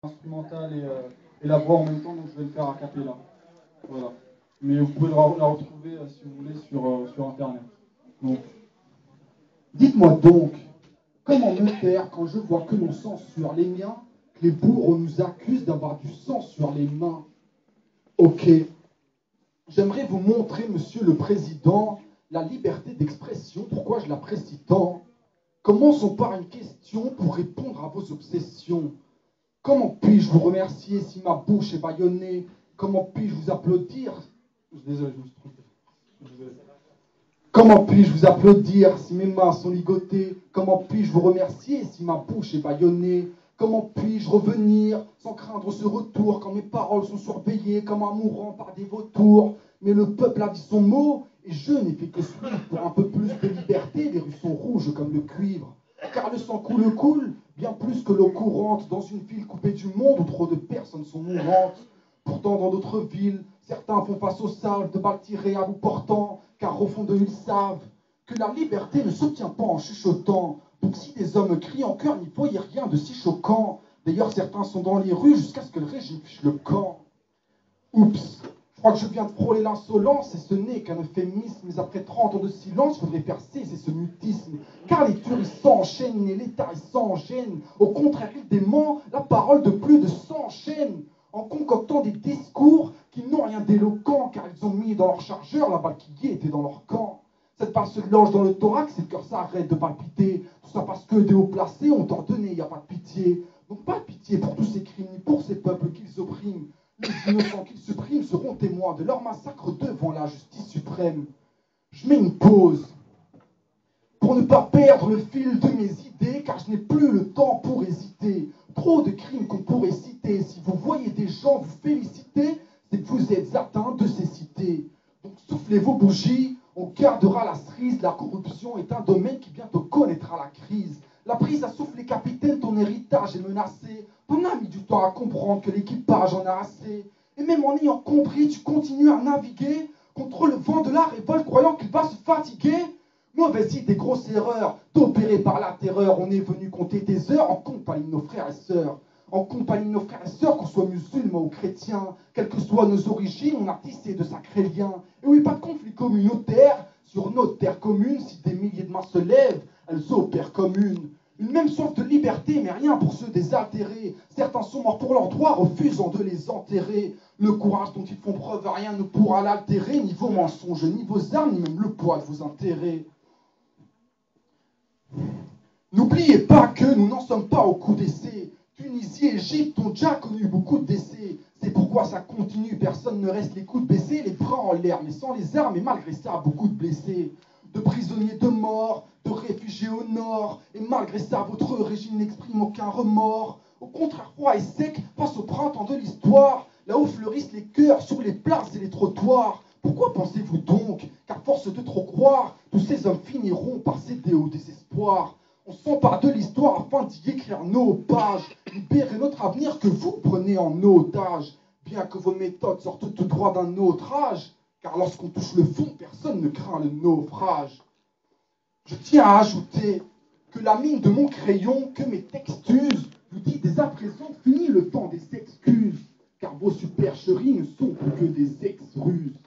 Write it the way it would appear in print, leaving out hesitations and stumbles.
instrumentale et la voix en même temps, donc je vais le faire a cappella. Voilà. Mais vous pouvez la retrouver si vous voulez sur internet. Donc. Dites-moi donc, comment me taire quand je vois que l'on censure les miens, que les bourreaux nous accusent d'avoir du sang sur les mains? Ok, j'aimerais vous montrer, monsieur le président, la liberté d'expression, pourquoi je l'apprécie tant. Commençons par une question pour répondre à vos obsessions. Comment puis-je vous remercier si ma bouche est bâillonnée? Comment puis-je vous applaudir? Désolé, je me suis trompé. Désolé. Comment puis-je vous applaudir si mes mains sont ligotées? Comment puis-je vous remercier si ma bouche est bâillonnée? Comment puis-je revenir sans craindre ce retour quand mes paroles sont surveillées comme un mourant par des vautours? Mais le peuple a dit son mot et je n'ai fait que suivre pour un peu plus de liberté. Les rues sont rouges comme le cuivre. Car le sang coule, bien plus que l'eau courante dans une ville coupée du monde où trop de personnes sont mourantes. Pourtant, dans d'autres villes, certains font face aux salves de balles tirées à bout portant, car au fond d'eux, ils savent que la liberté ne s'obtient pas en chuchotant. Donc si des hommes crient en chœur, n'y voyez rien de si choquant. D'ailleurs, certains sont dans les rues jusqu'à ce que le régime fiche le camp. Oups, je crois que je viens de frôler l'insolence, et ce n'est qu'un euphémisme. Mais après 30 ans de silence, je voudrais faire cesser ce mutisme. Car les tueries s'enchaînent et l'État est sans gêne. Au contraire, il dément la parole de plus de 100 chaînes, en concoctant des discours qui n'ont rien d'éloquent, car ils ont mis dans leur chargeur la balle qui était dans leur camp. Cette balle se lance dans le thorax et le cœur s'arrête de palpiter. Tout ça parce que des hauts placés ont ordonné, il n'y a pas de pitié. Donc pas de pitié pour tous ces crimes, ni pour ces peuples qu'ils oppriment. Les innocents qu'ils suppriment seront témoins de leur massacre devant la justice suprême. Je mets une pause pour ne pas perdre le fil de mes idées, car je n'ai plus le temps pour hésiter. Trop de crimes qu'on pourrait citer. Si vous voyez des gens vous féliciter, c'est que vous êtes atteints de cécité. Donc soufflez vos bougies, on gardera la cerise. La corruption est un domaine qui bientôt connaîtra la crise. La prise à souffler, capitaine, ton héritage est menacé. Ton a mis du temps à comprendre que l'équipage en a assez. Et même en ayant compris, tu continues à naviguer contre le vent de la révolte, croyant qu'il va se fatiguer. Mauvaise idée, grosse erreur, d'opérer par la terreur. On est venu compter tes heures en compagnie de nos frères et sœurs. En compagnie de nos frères et sœurs, qu'on soit musulmans ou chrétiens, quelles que soient nos origines, on a tissé de sacrés liens. Et oui, pas de conflit communautaire sur notre terre commune. Si des milliers de mains se lèvent, elles opèrent comme une même soif de liberté, mais rien pour ceux désaltérés. Certains sont morts pour leurs droits, refusant de les enterrer. Le courage dont ils font preuve, rien ne pourra l'altérer, ni vos mensonges, ni vos armes, ni même le poids de vos intérêts. N'oubliez pas que nous n'en sommes pas au coup d'essai. Tunisie et Égypte ont déjà connu beaucoup de décès. C'est pourquoi ça continue, personne ne reste les coudes baissés, les bras en l'air, mais sans les armes, et malgré ça, beaucoup de blessés. De prisonniers de mort, de réfugiés au nord, et malgré ça, votre régime n'exprime aucun remords. Au contraire, froid et sec, face au printemps de l'histoire, là où fleurissent les cœurs sur les places et les trottoirs. Pourquoi pensez-vous donc qu'à force de trop croire, tous ces hommes finiront par céder au désespoir? On s'empare de l'histoire afin d'y écrire nos pages, libérer notre avenir que vous prenez en otage, bien que vos méthodes sortent tout droit d'un autre âge, car lorsqu'on touche le fond, personne ne craint le naufrage. Je tiens à ajouter que la mine de mon crayon, que mes textuses, vous dit dès à présent, fini le temps des excuses, car vos supercheries ne sont que des ex-ruses.